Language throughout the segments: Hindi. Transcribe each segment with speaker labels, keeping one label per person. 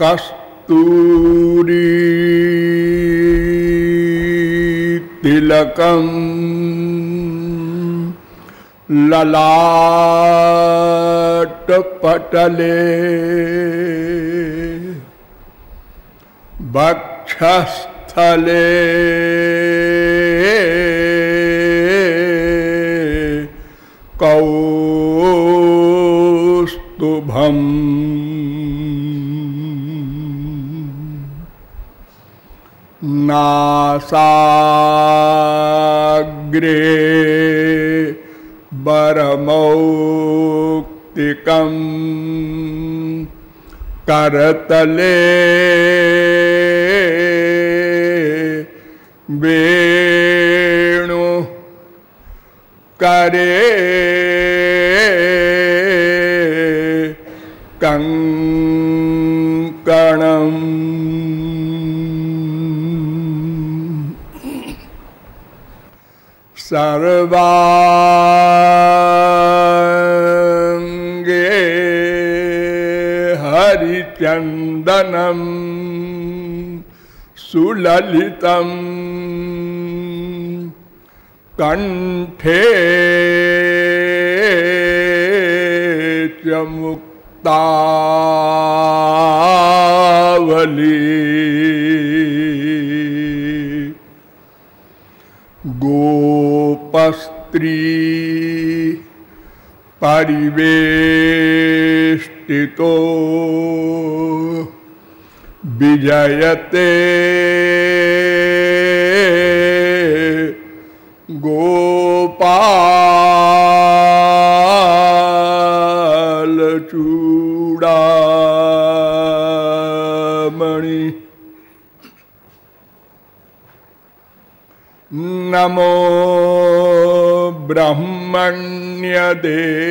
Speaker 1: कस्तूरी तिलकं ललाटपटले वक्षस्थले कौस्तुभम् नासाग्रे वरमौक्तिकं करतले वेणु करे कंकणम् सर्वांगे हरिचंदनम सुललितम कंठे च मुक्तावली गोपस्त्री परिवेष्टितो विजयते गोपाल चूड़ामणि नमो ब्रह्मण्य देवाय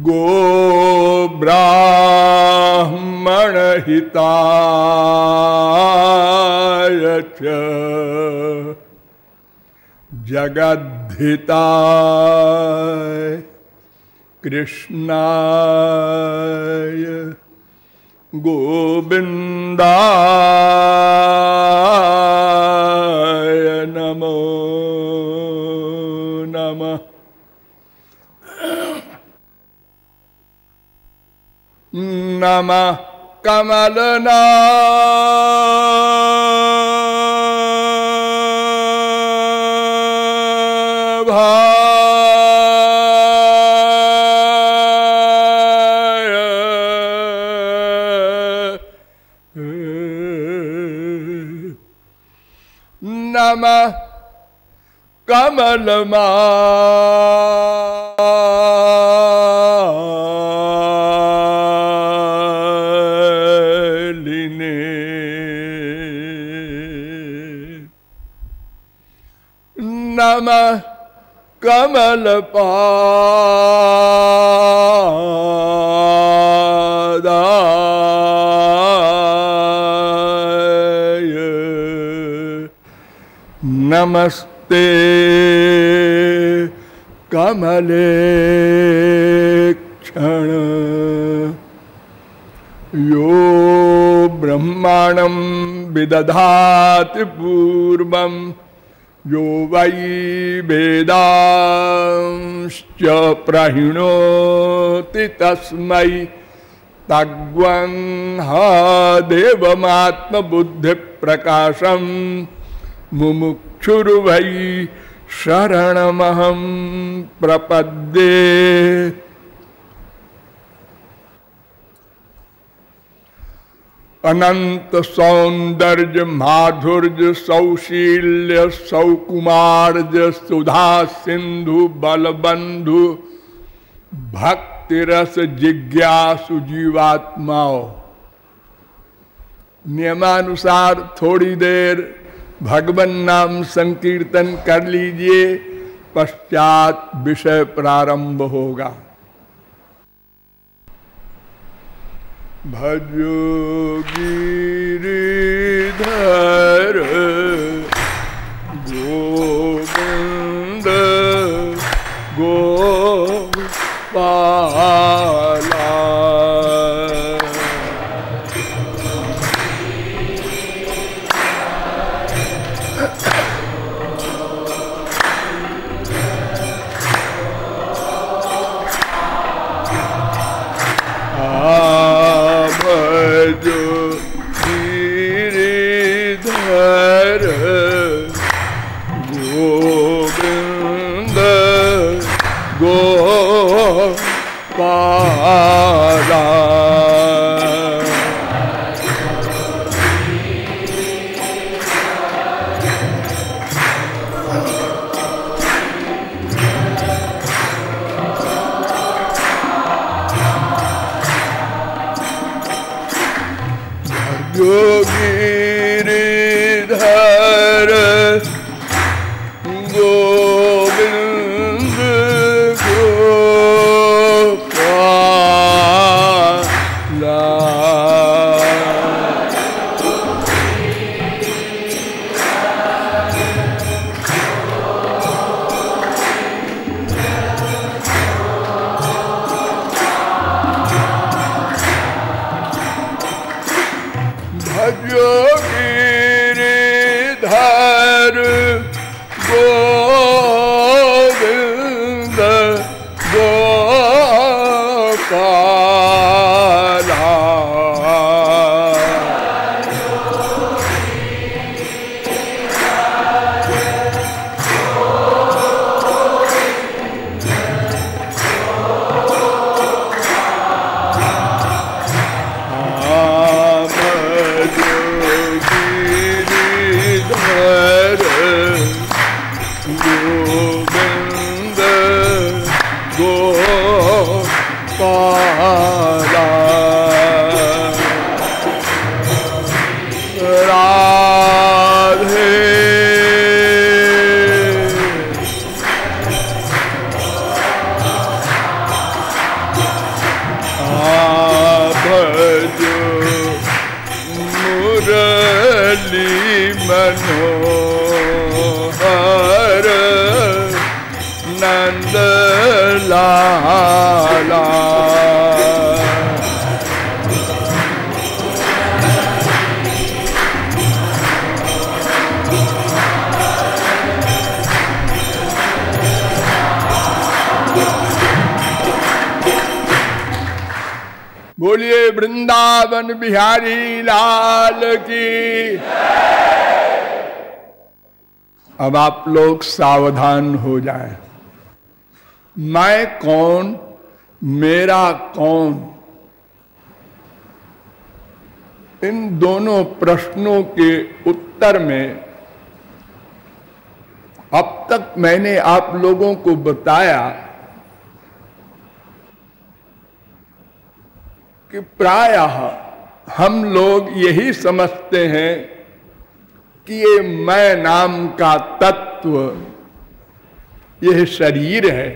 Speaker 1: गो ब्राह्मण हिताय च जगद्धिताय कृष्णाय गोविंदाय नमो नमः। नमः कमलनाभाय नमः कमलमालिने नमः कमलपादाय नमस्ते कमलेक्षण यो ब्रह्माणं विदधाति पूर्वं यो वै वेदांश्च प्रहिणोति तस्मै तग्वंह देवमात्मबुद्धिप्रकाशं मुमुक्षुर्वै शरणमहं प्रपद्ये। अनंत सौंदर्य माधुर्य सौशील्य सौकुमार्य सुधा सिंधु बलबंधु भक्तिरस जिज्ञासु जीवात्माओं, नियमानुसार थोड़ी देर भगवन नाम संकीर्तन कर लीजिए, पश्चात विषय प्रारंभ होगा। भजो गिरिधर गोविंद गिरिधर गोविंद गोपाला। भजो गिरिधर गोविंद गोपाला। गोविंद गोपाला। राधे भजो मुरली मनोहर नंद लाला। बोलिए वृंदावन बिहारी लाल की। अब आप लोग सावधान हो जाएं। मैं कौन, मेरा कौन, इन दोनों प्रश्नों के उत्तर में अब तक मैंने आप लोगों को बताया कि प्रायः हम लोग यही समझते हैं कि ये मैं नाम का तत्व यह शरीर है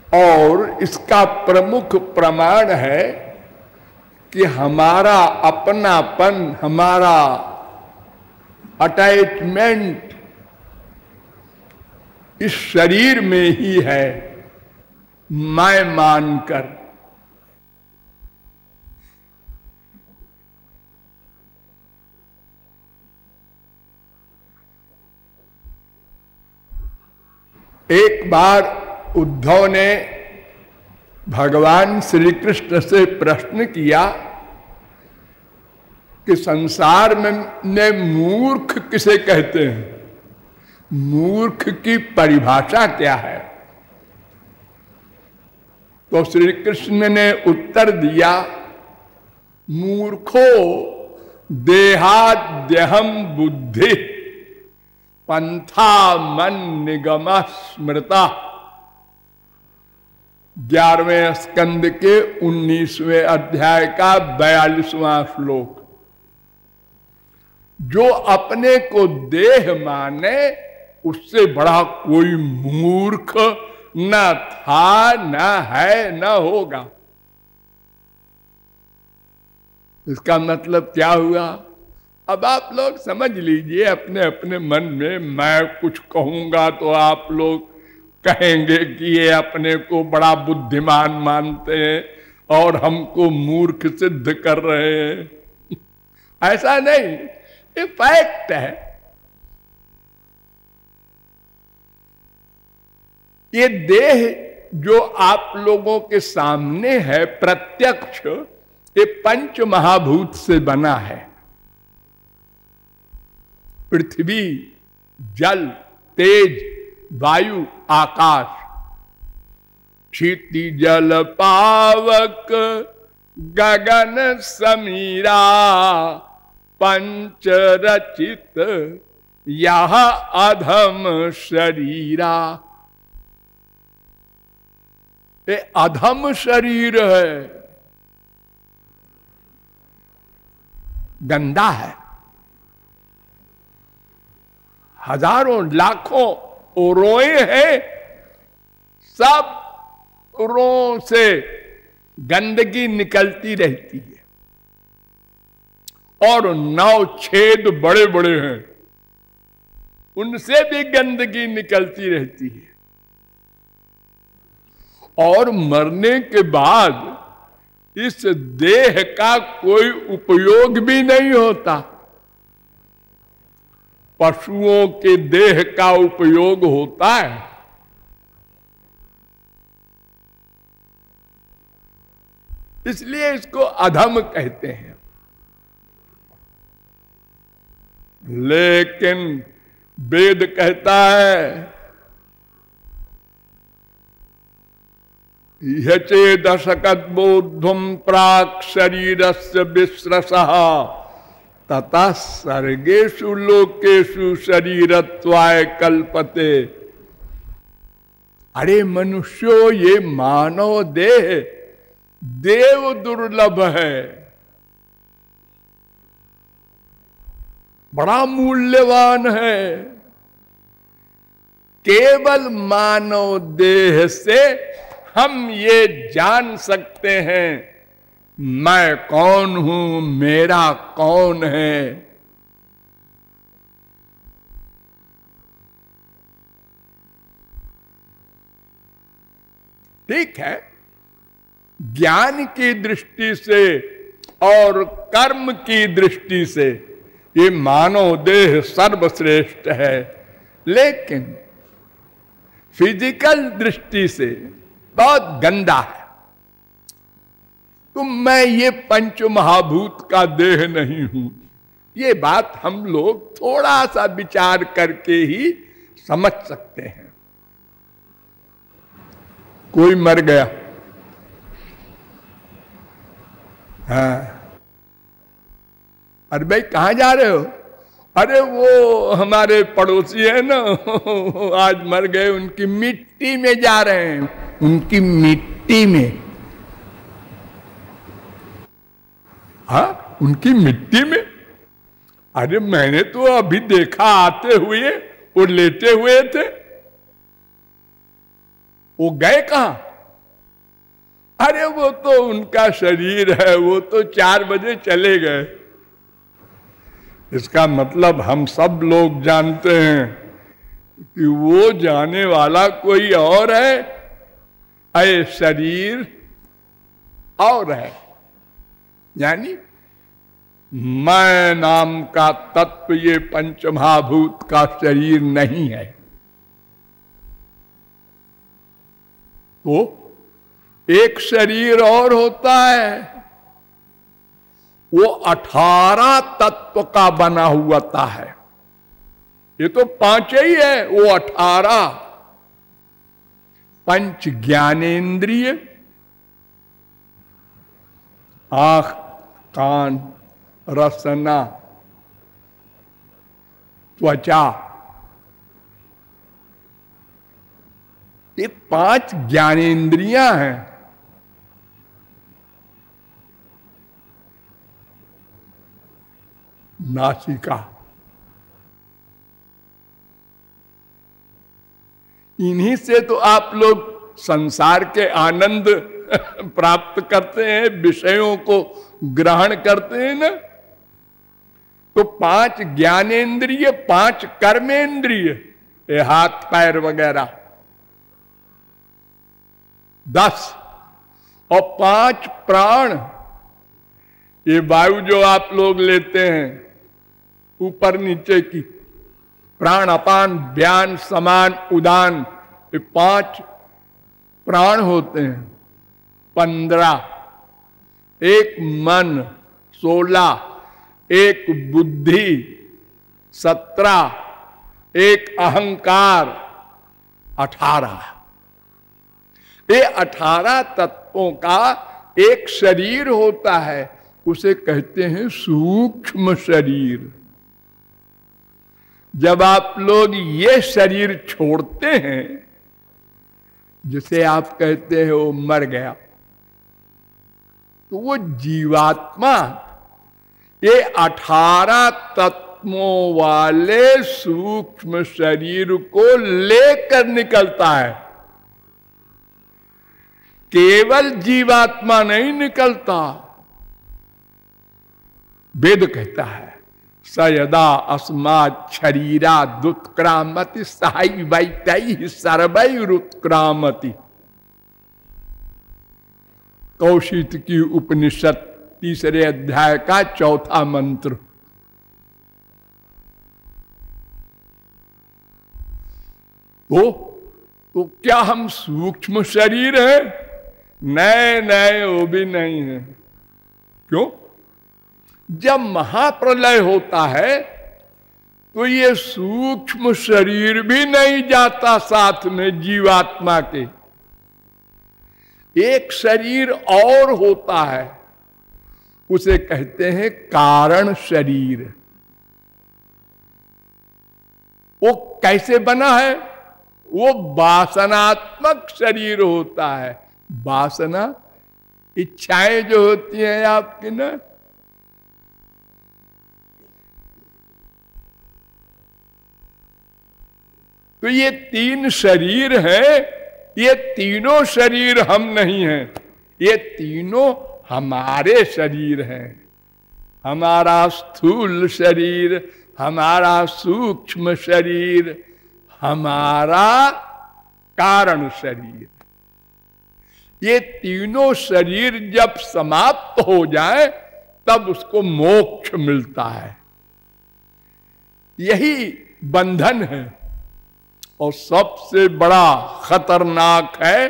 Speaker 1: और इसका प्रमुख प्रमाण है कि हमारा अपनापन, हमारा अटैचमेंट इस शरीर में ही है, मैं मानकर। एक बार उद्धव ने भगवान श्री कृष्ण से प्रश्न किया कि संसार में मूर्ख किसे कहते हैं, मूर्ख की परिभाषा क्या है। तो श्री कृष्ण ने उत्तर दिया, मूर्खो देहाद्यहम बुद्धि पंथा मन निगम स्मृता। 11वें स्कंद के 19वें अध्याय का 42वां श्लोक। जो अपने को देह माने उससे बड़ा कोई मूर्ख न था, न है, न होगा। इसका मतलब क्या हुआ? अब आप लोग समझ लीजिए अपने अपने मन में। मैं कुछ कहूंगा तो आप लोग कहेंगे कि ये अपने को बड़ा बुद्धिमान मानते हैं और हमको मूर्ख सिद्ध कर रहे हैं। ऐसा नहीं, ये फैक्ट है। ये देह जो आप लोगों के सामने है प्रत्यक्ष, ये पंच महाभूत से बना है। पृथ्वी, जल, तेज, वायु, आकाश। क्षिति जल पावक गगन समीरा पंच रचित यह अधम शरीरा। ये अधम शरीर है। गंदा है। हजारों लाखों रोए हैं, सब रों से गंदगी निकलती रहती है, और 9 छेद बड़े बड़े हैं, उनसे भी गंदगी निकलती रहती है। और मरने के बाद इस देह का कोई उपयोग भी नहीं होता। पशुओं के देह का उपयोग होता है। इसलिए इसको अधम कहते हैं। लेकिन वेद कहता है यचेदशकत बोधुम प्राक शरीरस्य विश्रसः ततः सर्गेषु लोकेषु शरीरत्वाय कल्पते। अरे मनुष्यो, ये मानव देह देव दुर्लभ है, बड़ा मूल्यवान है। केवल मानव देह से हम ये जान सकते हैं मैं कौन हूं, मेरा कौन है। ठीक है, ज्ञान की दृष्टि से और कर्म की दृष्टि से ये मानव देह सर्वश्रेष्ठ है, लेकिन फिजिकल दृष्टि से बहुत गंदा है। तो मैं ये पंच महाभूत का देह नहीं हूं, ये बात हम लोग थोड़ा सा विचार करके ही समझ सकते हैं। कोई मर गया, हाँ, अरे भाई कहाँ जा रहे हो? अरे वो हमारे पड़ोसी है ना, आज मर गए, उनकी मिट्टी में जा रहे हैं, उनकी मिट्टी में। हाँ, उनकी मिट्टी में? अरे मैंने तो अभी देखा आते हुए, वो लेटे हुए थे, वो गए कहां? अरे वो तो उनका शरीर है, वो तो 4 बजे चले गए। इसका मतलब हम सब लोग जानते हैं कि वो जाने वाला कोई और है, अरे शरीर और है। यानी मैं नाम का तत्व ये पंचमहाभूत का शरीर नहीं है। तो एक शरीर और होता है, वो 18 तत्व का बना हुआ है। ये तो 5 ही है, वो 18। पंच ज्ञानेन्द्रिय, आंख, कान, रसना, त्वचा, ये 5 ज्ञानेन्द्रियां हैं। नासिका, इन्हीं से तो आप लोग संसार के आनंद प्राप्त करते हैं, विषयों को ग्रहण करते हैं ना। तो 5 ज्ञानेन्द्रिय, 5 कर्मेंद्रिय, ये हाथ पैर वगैरह 10, और 5 प्राण, ये वायु जो आप लोग लेते हैं ऊपर नीचे की, प्राण, अपान, व्यान, समान, उदान, ये 5 प्राण होते हैं। 15, एक मन, 16, एक बुद्धि, 17, एक अहंकार, 18। ये 18 तत्वों का एक शरीर होता है, उसे कहते हैं सूक्ष्म शरीर। जब आप लोग ये शरीर छोड़ते हैं, जिसे आप कहते हैं वो मर गया, तो वो जीवात्मा ये 18 तत्वों वाले सूक्ष्म शरीर को लेकर निकलता है, केवल जीवात्मा नहीं निकलता। वेद कहता है स यदा अस्मात् शरीराद् उत्क्रामति सहैवैतैः सर्वैरुत्क्रामति। कौशिक की उपनिषद 3 अध्याय का 4था मंत्र। तो क्या हम सूक्ष्म शरीर हैं? नहीं नहीं, वो भी नहीं है। क्यों? जब महाप्रलय होता है तो ये सूक्ष्म शरीर भी नहीं जाता साथ में जीवात्मा के। एक शरीर और होता है, उसे कहते हैं कारण शरीर। वो कैसे बना है? वो वासनात्मक शरीर होता है। वासना, इच्छाएं जो होती हैं आपकी ना, तो ये 3 शरीर हैं। ये तीनों शरीर हम नहीं हैं, ये तीनों हमारे शरीर हैं। हमारा स्थूल शरीर, हमारा सूक्ष्म शरीर, हमारा कारण शरीर। ये तीनों शरीर जब समाप्त हो जाए तब उसको मोक्ष मिलता है। यही बंधन है। और सबसे बड़ा खतरनाक है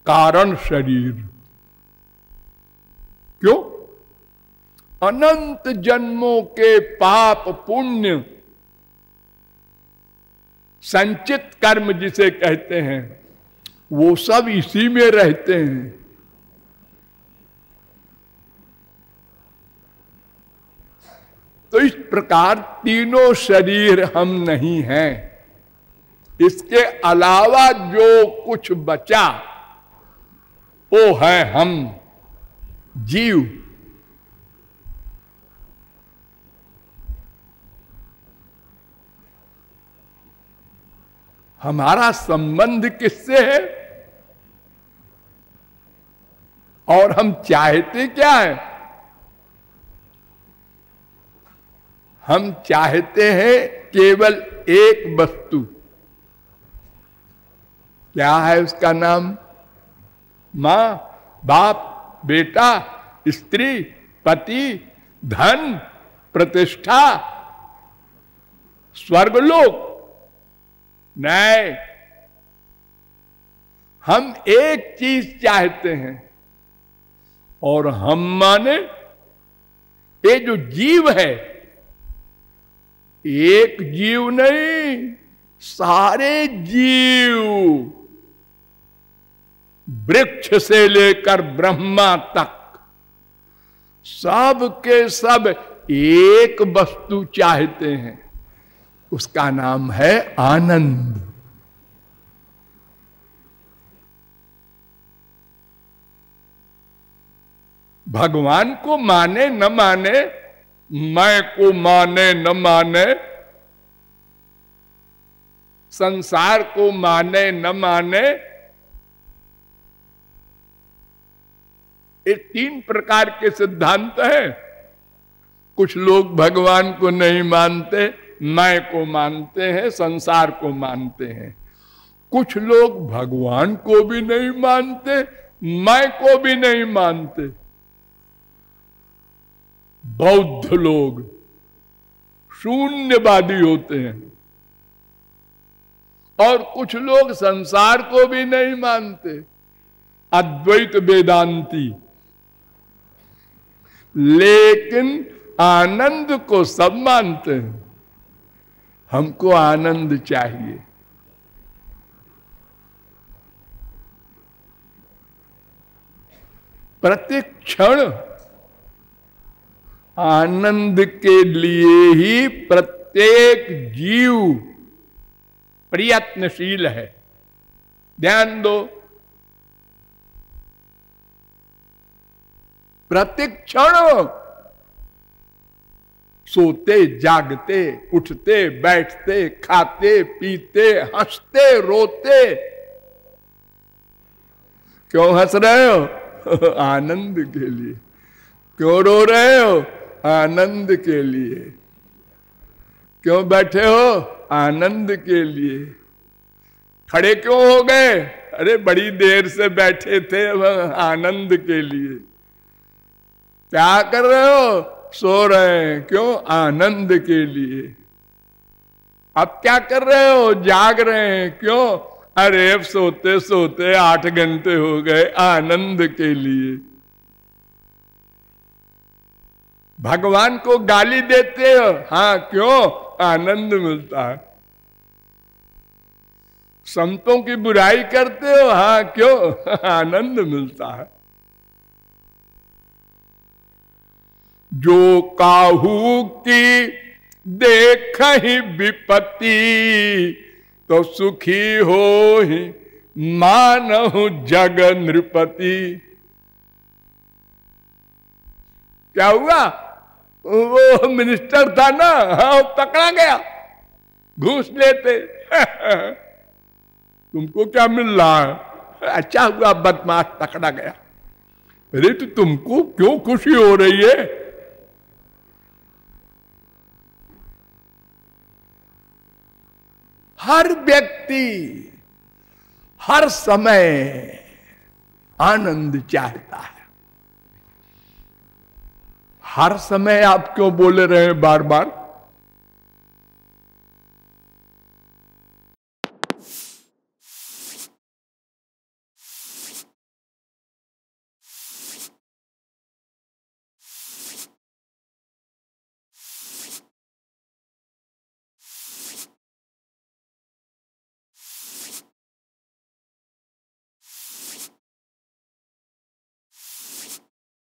Speaker 1: कारण शरीर। क्यों? अनंत जन्मों के पाप पुण्य, संचित कर्म जिसे कहते हैं, वो सब इसी में रहते हैं। तो इस प्रकार तीनों शरीर हम नहीं हैं। इसके अलावा जो कुछ बचा वो है हम, जीव। हमारा संबंध किससे है और हम चाहते क्या है? हम चाहते हैं केवल एक वस्तु। क्या है उसका नाम? मां, बाप, बेटा, स्त्री, पति, धन, प्रतिष्ठा, स्वर्गलोक। नहीं, हम एक चीज चाहते हैं। और हम माने ये जो जीव है, एक जीव नहीं, सारे जीव, वृक्ष से लेकर ब्रह्मा तक, सब के सब एक वस्तु चाहते हैं। उसका नाम है आनंद। भगवान को माने न माने, मैं को माने न माने, संसार को माने न माने, ये 3 प्रकार के सिद्धांत हैं। कुछ लोग भगवान को नहीं मानते, मैं को मानते हैं, संसार को मानते हैं। कुछ लोग भगवान को भी नहीं मानते, मैं को भी नहीं मानते। बौद्ध लोग शून्यवादी होते हैं। और कुछ लोग संसार को भी नहीं मानते, अद्वैत वेदांती। लेकिन आनंद को सब मानते हैं। हमको आनंद चाहिए। प्रत्येक क्षण आनंद के लिए ही प्रत्येक जीव प्रयत्नशील है। ध्यान दो, प्रत्येक क्षण सोते जागते, उठते बैठते, खाते पीते, हंसते रोते। क्यों हंस रहे हो? आनंद के लिए। क्यों रो रहे हो? आनंद के लिए। क्यों बैठे हो? आनंद के लिए। खड़े क्यों हो गए? अरे बड़ी देर से बैठे थे, आनंद के लिए। क्या कर रहे हो? सो रहे हैं। क्यों? आनंद के लिए। अब क्या कर रहे हो? जाग रहे हैं। क्यों? अरे सोते सोते 8 घंटे हो गए, आनंद के लिए। भगवान को गाली देते हो? हाँ, क्यों? आनंद मिलता है। संतों की बुराई करते हो? हाँ, क्यों? आनंद मिलता है। जो काहू की देख ही विपत्ति, तो सुखी हो ही मानहु जग नृपति। क्या हुआ? वो मिनिस्टर था ना, हाँ, पकड़ा गया। घूस लेते। तुमको क्या मिल रहा है? अच्छा हुआ बदमाश पकड़ा गया। अरे तो तुमको क्यों खुशी हो रही है? हर व्यक्ति हर समय आनंद चाहता है। हर समय आप क्यों बोले रहे बार बार?